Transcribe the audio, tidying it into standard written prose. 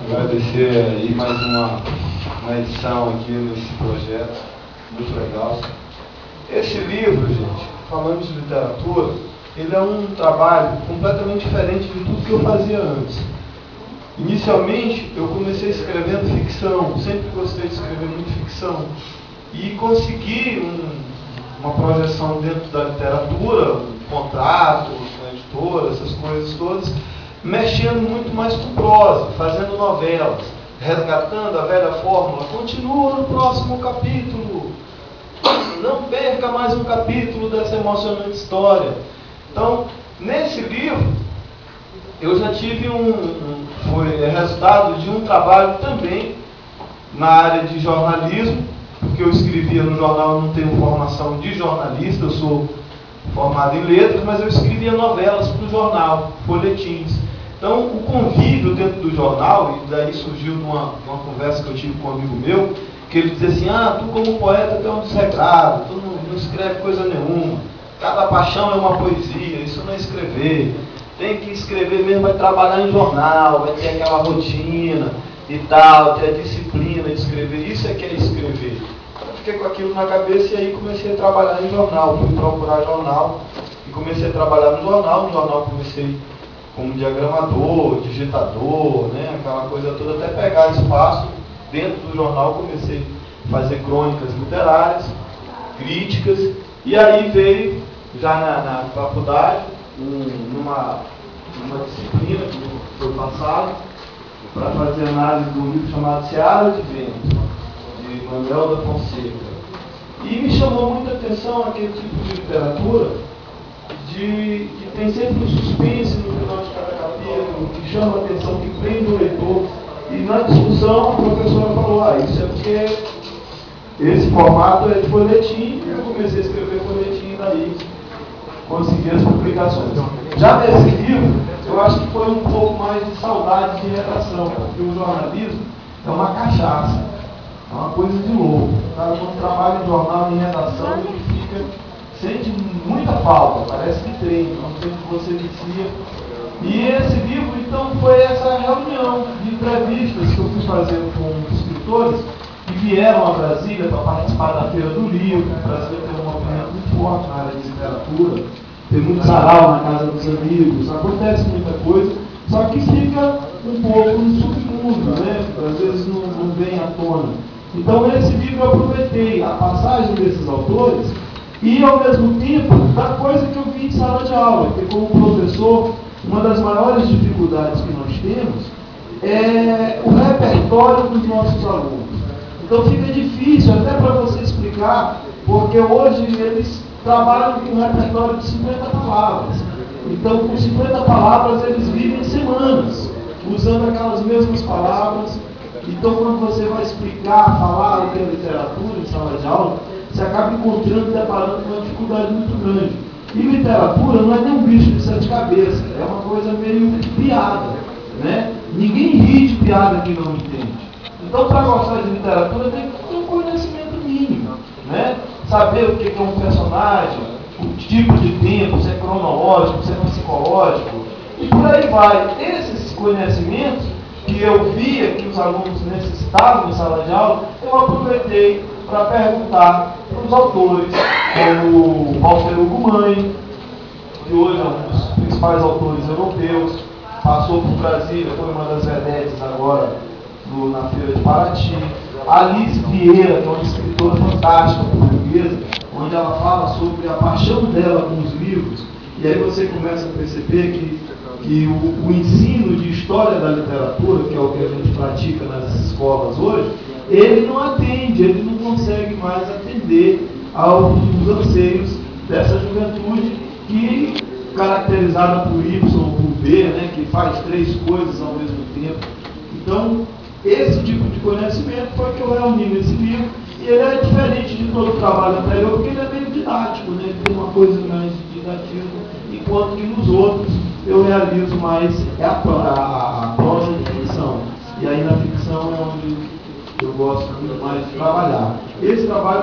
Agradecer aí mais uma edição aqui nesse projeto, muito legal. Esse livro, gente, falando de literatura, ele é um trabalho completamente diferente de tudo que eu fazia antes. Inicialmente, eu comecei escrevendo ficção, sempre gostei de escrever muito ficção, e consegui uma projeção dentro da literatura, um contrato com a editora, essas coisas todas, mexendo muito mais com prosa, fazendo novelas, resgatando a velha fórmula. Continua no próximo capítulo, não perca mais um capítulo dessa emocionante história. Então, nesse livro, eu já tive foi resultado de um trabalho também na área de jornalismo, porque eu escrevia no jornal, eu não tenho formação de jornalista, eu sou formado em letras, mas eu escrevia novelas para o jornal, folhetins. Então, o convívio dentro do jornal, e daí surgiu de uma conversa que eu tive com um amigo meu, que ele dizia assim: tu como poeta tu é um desregrado, tu não escreve coisa nenhuma, cada paixão é uma poesia, isso não é escrever, tem que escrever mesmo, vai trabalhar em jornal, vai ter aquela rotina e tal, ter a disciplina de escrever, isso é que é escrever. Eu fiquei com aquilo na cabeça e aí comecei a trabalhar em jornal, fui procurar jornal e comecei a trabalhar no jornal comecei como diagramador, digitador, né, aquela coisa toda, até pegar espaço dentro do jornal, comecei a fazer crônicas literárias, críticas, e aí veio, já na faculdade, numa disciplina que foi passada, para fazer análise de um livro chamado Seara de Vento, de Manuel da Fonseca. E me chamou muita atenção aquele tipo de literatura que tem sempre um suspense no final de cada capítulo, que chama a atenção, que prende o leitor. E na discussão a professora falou: isso é porque esse formato é de folhetim, e eu comecei a escrever folhetim e daí consegui as publicações. Já nesse livro, eu acho que foi um pouco mais de saudade de redação, porque o jornalismo é uma cachaça, é uma coisa de louco. O cara, quando trabalha em jornal, em redação, ele sente muita falta, parece que treina, não sei se você vicia. E esse livro, então, foi essa reunião de entrevistas que eu fui fazer com escritores que vieram a Brasília para participar da Feira do Livro. O Brasil tem um movimento muito forte na área de literatura, tem muito sarau na casa dos amigos, acontece muita coisa, só que fica um pouco no submundo, né? Às vezes não vem à tona. Então, nesse livro eu aproveitei a passagem desses autores e, ao mesmo tempo, da coisa que eu vi em sala de aula, porque como professor, uma das maiores dificuldades que nós temos é o repertório dos nossos alunos. Então fica difícil até para você explicar, porque hoje eles trabalham com um repertório de 50 palavras. Então, com 50 palavras, eles vivem semanas, usando aquelas mesmas palavras. Então, quando você vai explicar, falar o que é literatura em sala de aula, você acaba encontrando e deparando com uma dificuldade muito grande. E literatura não é nem um bicho de sete cabeças, é uma coisa meio piada, né? Ninguém ri de piada que não entende. Então, para gostar de literatura, tem que ter um conhecimento mínimo, né? Saber o que é um personagem, o tipo de tempo, se é cronológico, se é psicológico, e por aí vai. Esses conhecimentos que eu via que os alunos necessitavam em sala de aula, eu aproveitei para perguntar para os autores, como o Walter Ugumãe, que hoje é um dos principais autores europeus, passou por Brasília, foi uma das vedetes agora na Feira de Paraty. A Alice Vieira, que é uma escritora fantástica portuguesa, onde ela fala sobre a paixão dela com os livros, e aí você começa a perceber que o ensino de história da literatura, que é o que a gente pratica nas escolas hoje, ele não atende, ele não consegue mais atender aos anseios dessa juventude que, caracterizada por Y ou por B, né, que faz três coisas ao mesmo tempo. Então, esse tipo de conhecimento foi que eu reuni nesse livro, e ele é diferente de todo o trabalho anterior, porque ele é meio didático, né, ele tem uma coisa mais de didatismo, enquanto que nos outros eu realizo mais a prosa de ficção. E aí na ficção é onde eu gosto muito mais de trabalhar. Esse trabalho